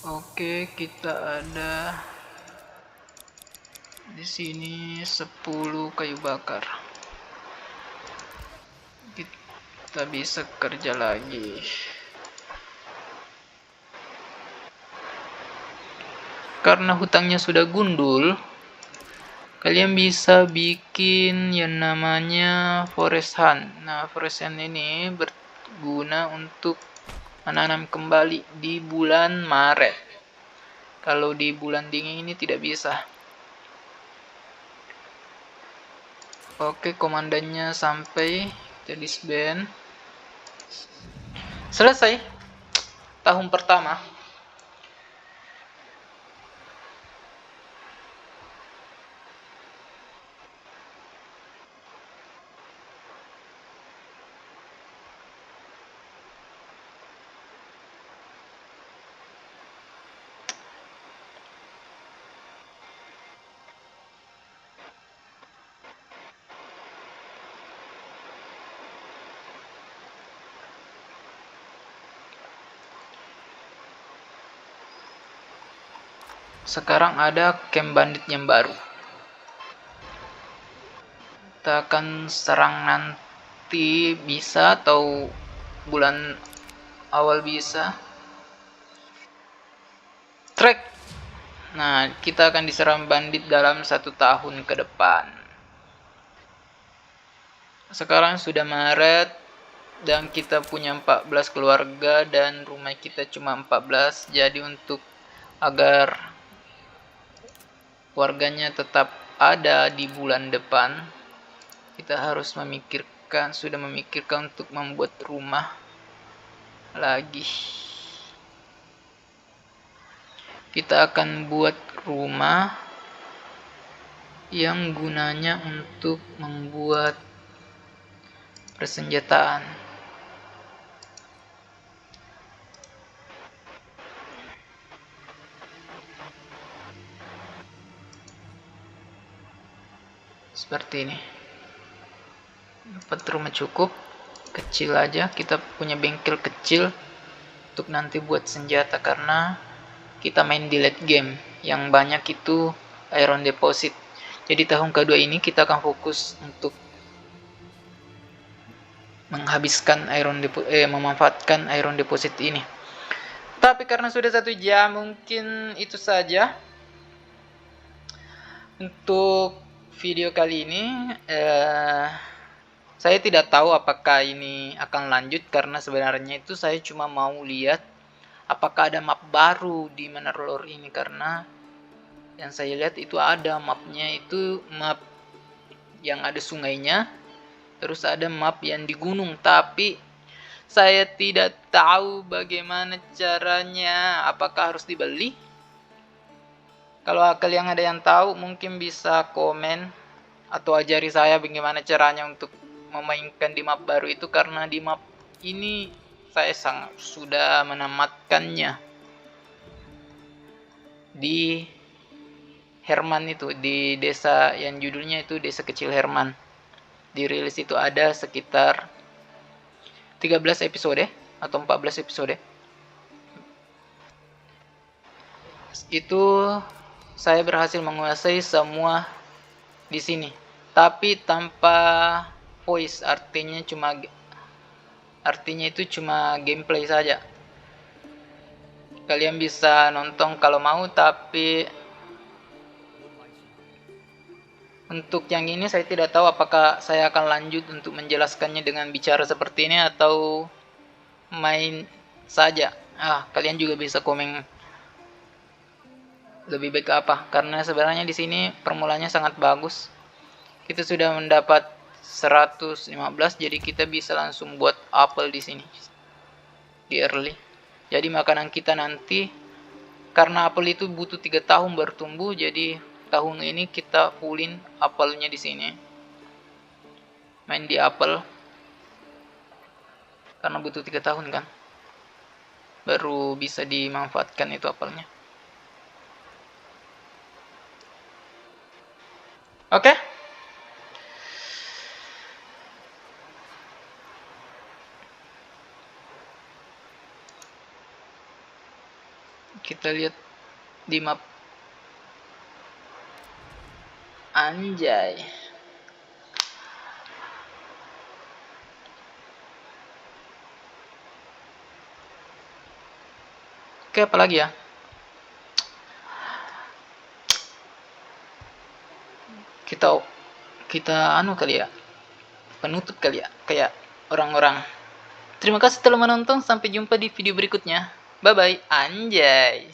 Oke, kita ada di sini 10 kayu bakar. Kita bisa kerja lagi. Karena hutangnya sudah gundul, kalian bisa bikin yang namanya forest hunt. Nah, forest hunt ini berguna untuk menanam kembali di bulan Maret. Kalau di bulan dingin ini tidak bisa. Oke, komandannya sampai, kita disband. Selesai tahun pertama. Sekarang ada camp bandit yang baru. Kita akan serang nanti bisa, atau bulan awal bisa. Track. Nah, kita akan diserang bandit dalam 1 tahun ke depan. Sekarang sudah Maret dan kita punya 14 keluarga dan rumah kita cuma 14. Jadi untuk agar warganya tetap ada di bulan depan, kita harus sudah memikirkan untuk membuat rumah lagi. Kita akan buat rumah yang gunanya untuk membuat persenjataan. Seperti ini. Dapat rumah cukup kecil aja, kita punya bengkel kecil untuk nanti buat senjata, karena kita main di late game yang banyak itu iron deposit. Jadi tahun kedua ini kita akan fokus untuk memanfaatkan iron deposit ini. Tapi karena sudah 1 jam, mungkin itu saja untuk video kali ini. Saya tidak tahu apakah ini akan lanjut, karena sebenarnya itu saya cuma mau lihat apakah ada map baru di Manor ini, karena yang saya lihat itu ada mapnya, itu map yang ada sungainya, terus ada map yang di gunung, tapi saya tidak tahu bagaimana caranya. Apakah harus dibeli? Kalau kalian ada yang tahu, mungkin bisa komen atau ajari saya bagaimana caranya untuk memainkan di map baru itu, karena di map ini saya sangat sudah menamatkannya di Herman itu, di desa yang judulnya itu Desa Kecil Herman. Di rilis itu ada sekitar 13 episode atau 14 episode. Itu saya berhasil menguasai semua di sini, tapi tanpa voice, artinya itu cuma gameplay saja. Kalian bisa nonton kalau mau, tapi untuk yang ini saya tidak tahu apakah saya akan lanjut untuk menjelaskannya dengan bicara seperti ini atau main saja. Kalian juga bisa komen lebih baik apa, karena sebenarnya di sini permulanya sangat bagus. Kita sudah mendapat 115, jadi kita bisa langsung buat apel di sini di early. Jadi makanan kita nanti, karena apel itu butuh 3 tahun baru tumbuh, jadi tahun ini kita fullin apelnya di sini. Main di apel karena butuh 3 tahun kan, baru bisa dimanfaatkan itu apelnya. Oke. Kita lihat di map. Anjay. Oke, apa lagi ya? Kita anu kali ya, penutup kali ya, kayak orang-orang. Terima kasih telah menonton, sampai jumpa di video berikutnya. Bye bye, anjay.